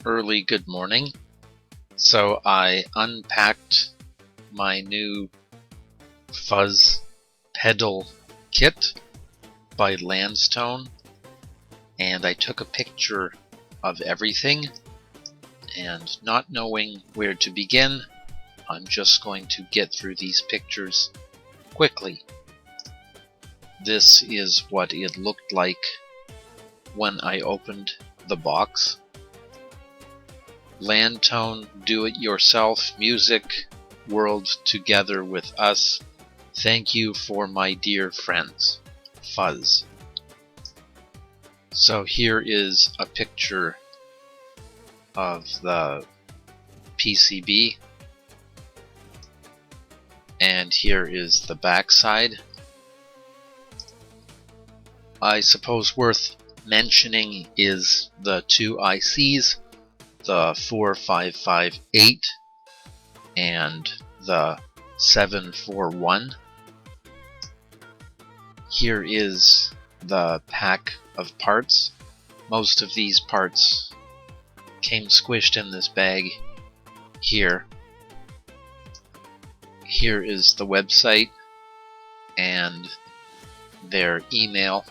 early good morning. So I unpacked my new Fuzz pedal kit by LANDTONE, and I took a picture of everything, and not knowing where to begin, I'm just going to get through these pictures quickly. This is what it looked like when I opened the box. LANDTONE do-it-yourself music world together with us. Thank you for my dear friends. Fuzz. So here is a picture of the PCB, and here is the back side. I suppose worth mentioning is the two ICs, the 4558 and the 741. Here is the pack of parts. Most of these parts came squished in this bag here. Here is the website and their email: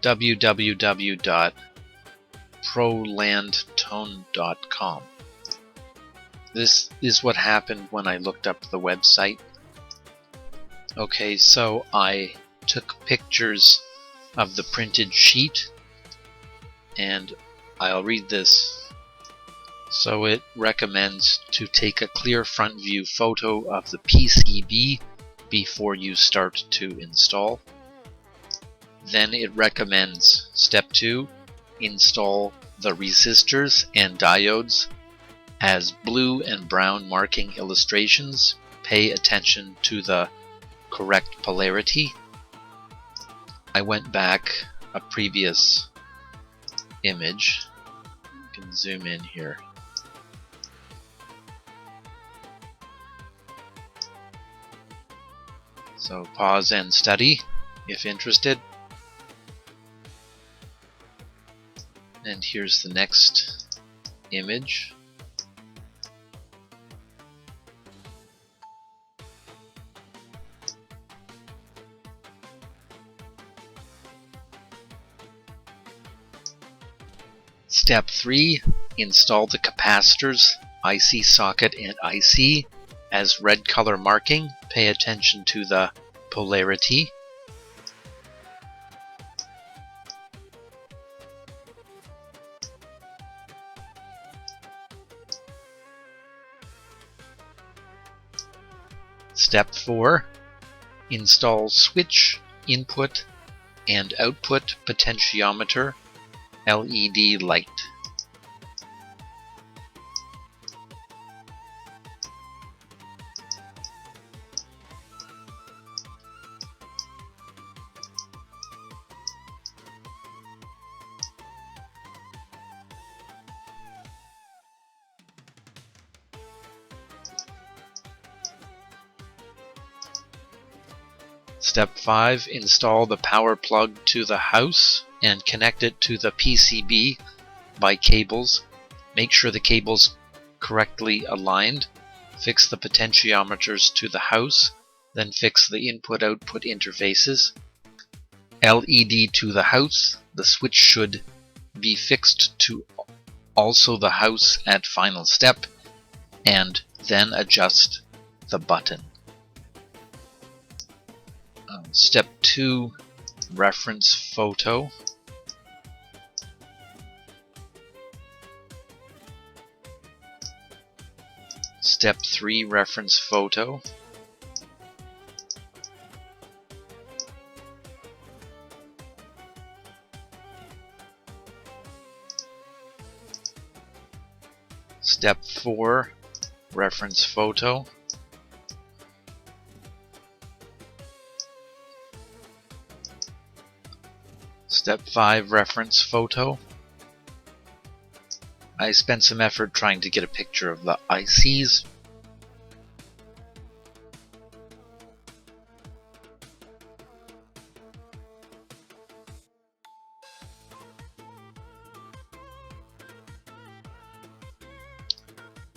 www.prolandtone.com. This is what happened when I looked up the website. Okay, so I took pictures of the printed sheet, and I'll read this. So it recommends to take a clear front view photo of the PCB before you start to install. Then it recommends step 2, install the resistors and diodes as blue and brown marking illustrations. Pay attention to the correct polarity. I went back a previous image. You can zoom in here. So pause and study if interested. And here's the next image. Step 3, install the capacitors, IC socket and IC as red color marking. Pay attention to the polarity. Step 4, install switch, input and output potentiometer, LED light. Step 5, install the power plug to the house and connect it to the PCB by cables. Make sure the cable's correctly aligned. Fix the potentiometers to the house, then fix the input-output interfaces. LED to the house. The switch should be fixed to also the house at final step, and then adjust the button. Step 2, reference photo. Step 3, reference photo. Step 4, reference photo. Step 5, reference photo. I spent some effort trying to get a picture of the ICs.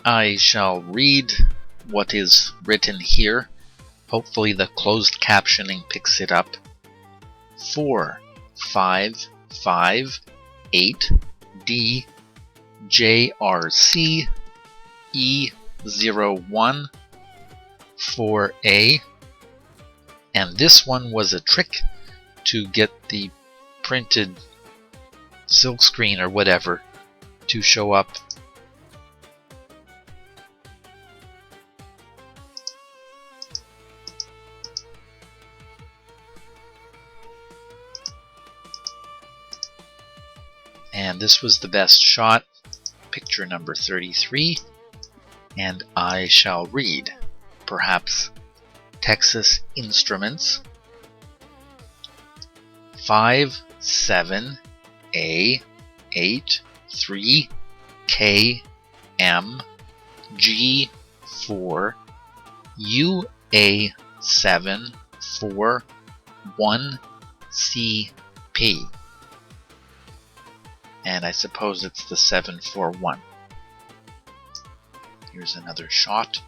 I shall read what is written here. Hopefully the closed captioning picks it up. 4558D JRC E01 4A. And this one was a trick to get the printed silkscreen or whatever to show up. And this was the best shot, picture number 33, and I shall read. Perhaps Texas Instruments 57A83KMG4 UA741CP. And I suppose it's the 741. Here's another shot.